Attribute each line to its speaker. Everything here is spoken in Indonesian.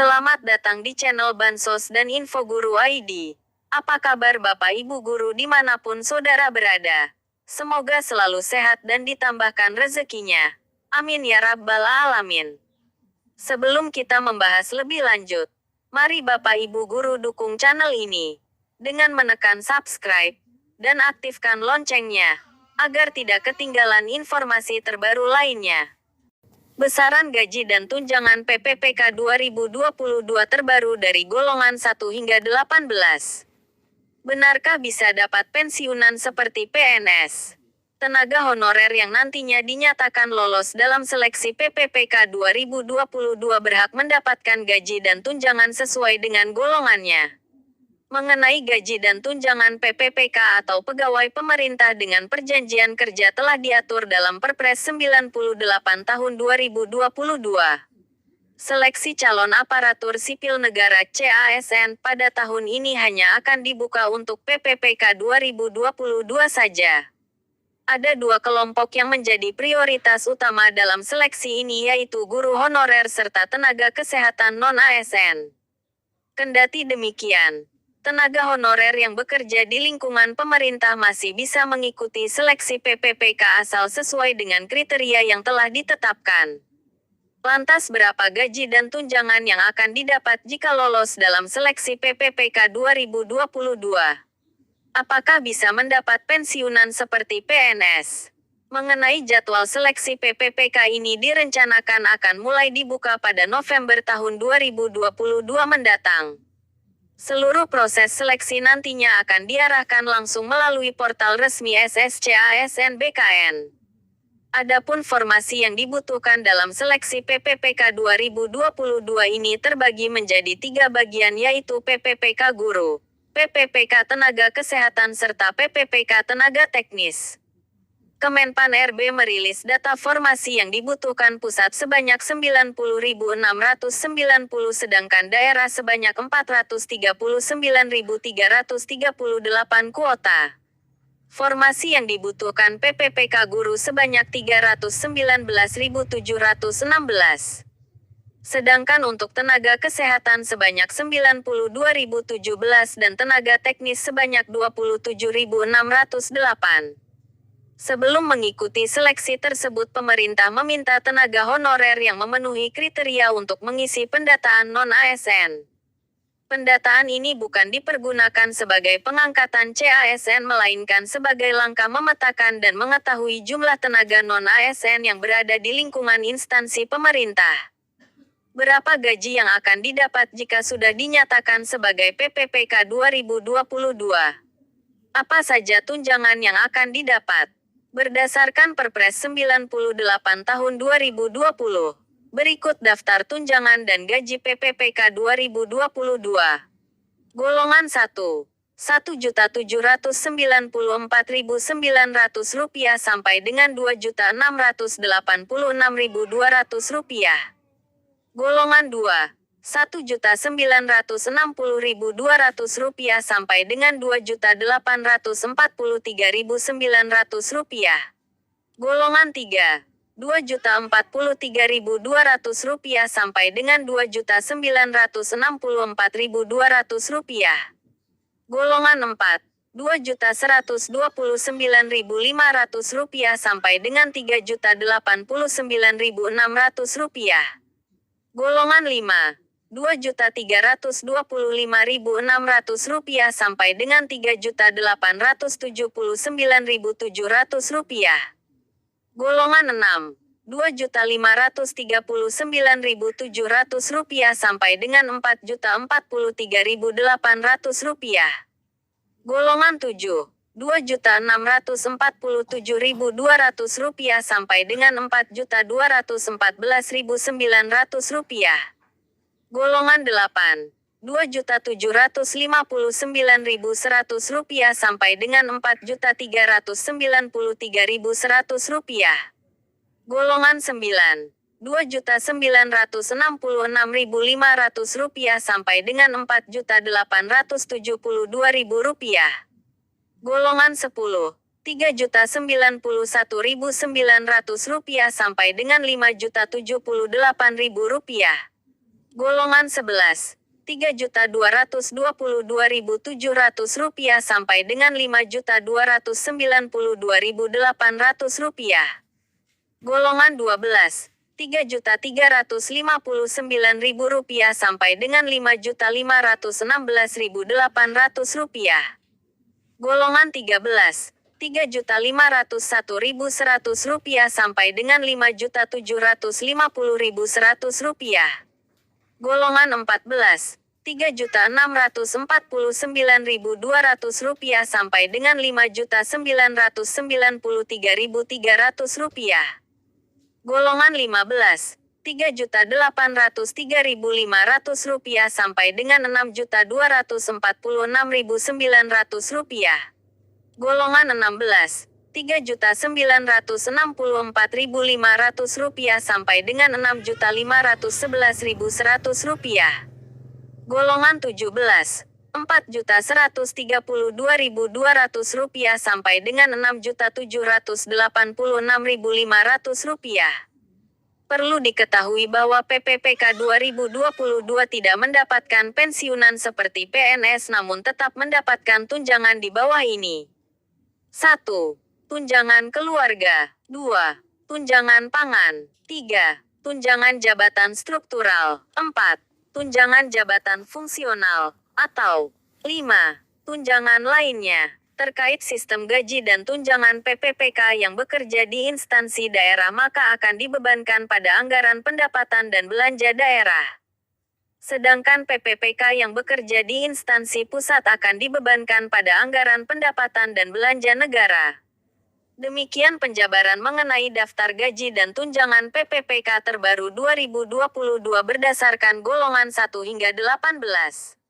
Speaker 1: Selamat datang di channel Bansos dan Info Guru ID. Apa kabar Bapak Ibu Guru dimanapun saudara berada? Semoga selalu sehat dan ditambahkan rezekinya. Amin ya Rabbal Alamin. Sebelum kita membahas lebih lanjut, mari Bapak Ibu Guru dukung channel ini dengan menekan subscribe dan aktifkan loncengnya, agar tidak ketinggalan informasi terbaru lainnya. Besaran gaji dan tunjangan PPPK 2022 terbaru dari golongan 1 hingga 18. Benarkah bisa dapat pensiunan seperti PNS? Tenaga honorer yang nantinya dinyatakan lolos dalam seleksi PPPK 2022 berhak mendapatkan gaji dan tunjangan sesuai dengan golongannya. Mengenai gaji dan tunjangan PPPK atau pegawai pemerintah dengan perjanjian kerja telah diatur dalam Perpres 98 tahun 2022. Seleksi calon aparatur sipil negara (CASN) pada tahun ini hanya akan dibuka untuk PPPK 2022 saja. Ada dua kelompok yang menjadi prioritas utama dalam seleksi ini, yaitu guru honorer serta tenaga kesehatan non-ASN. Kendati demikian, tenaga honorer yang bekerja di lingkungan pemerintah masih bisa mengikuti seleksi PPPK asal sesuai dengan kriteria yang telah ditetapkan. Lantas berapa gaji dan tunjangan yang akan didapat jika lolos dalam seleksi PPPK 2022? Apakah bisa mendapat pensiunan seperti PNS? Mengenai jadwal seleksi PPPK ini direncanakan akan mulai dibuka pada November tahun 2022 mendatang. Seluruh proses seleksi nantinya akan diarahkan langsung melalui portal resmi SSCASN BKN. Adapun formasi yang dibutuhkan dalam seleksi PPPK 2022 ini terbagi menjadi 3 bagian, yaitu PPPK Guru, PPPK Tenaga Kesehatan serta PPPK Tenaga Teknis. Kemenpan RB merilis data formasi yang dibutuhkan pusat sebanyak 90.690 sedangkan daerah sebanyak 439.338 kuota. Formasi yang dibutuhkan PPPK Guru sebanyak 319.716. Sedangkan untuk tenaga kesehatan sebanyak 92.017 dan tenaga teknis sebanyak 27.608. Sebelum mengikuti seleksi tersebut, pemerintah meminta tenaga honorer yang memenuhi kriteria untuk mengisi pendataan non-ASN. Pendataan ini bukan dipergunakan sebagai pengangkatan CASN melainkan sebagai langkah memetakan dan mengetahui jumlah tenaga non-ASN yang berada di lingkungan instansi pemerintah. Berapa gaji yang akan didapat jika sudah dinyatakan sebagai PPPK 2022? Apa saja tunjangan yang akan didapat? Berdasarkan Perpres 98 tahun 2020, berikut daftar tunjangan dan gaji PPPK 2022. Golongan 1, Rp1.794.900 sampai dengan Rp2.686.200. Golongan 2, Rp1.960.200 sampai dengan Rp2.843.900. Golongan 3, Rp2.043.200 sampai dengan Rp2.964.200. Golongan 4, Rp2.129.500 sampai dengan Rp3.089.600. Golongan 5, Rp2.325.600 sampai dengan Rp3.879.700. Golongan 6, Rp2.539.700 sampai dengan Rp4.043.800. Golongan 7, Rp2.647.200 sampai dengan Rp4.214.900. Golongan 8, Rp2.759.100 sampai dengan Rp4.393.100. Golongan 9, Rp2.966.500 sampai dengan Rp4.872.000. Golongan 10, Rp3.091.900 sampai dengan Rp5.078.000. Golongan 11, Rp3.222.700 sampai dengan Rp5.292.800. Golongan 12, Rp3.359.000 sampai dengan Rp5.516.800. Golongan 13, Rp3.501.100 sampai dengan Rp5.750.100. Golongan 14, Rp3.649.200 sampai dengan Rp5.993.300. Golongan 15, Rp3.803.500 sampai dengan Rp6.246.900. Golongan 16, Rp3.964.500 sampai dengan Rp6.511.100. Golongan 17, Rp4.132.200 sampai dengan Rp6.786.500. Perlu diketahui bahwa PPPK 2022 tidak mendapatkan pensiunan seperti PNS namun tetap mendapatkan tunjangan di bawah ini. 1. Tunjangan keluarga. 2. Tunjangan pangan. 3. Tunjangan jabatan struktural. 4. Tunjangan jabatan fungsional. Atau 5. Tunjangan lainnya. Terkait sistem gaji dan tunjangan PPPK yang bekerja di instansi daerah maka akan dibebankan pada anggaran pendapatan dan belanja daerah. Sedangkan PPPK yang bekerja di instansi pusat akan dibebankan pada anggaran pendapatan dan belanja negara. Demikian penjabaran mengenai daftar gaji dan tunjangan PPPK terbaru 2022 berdasarkan golongan 1 hingga 18.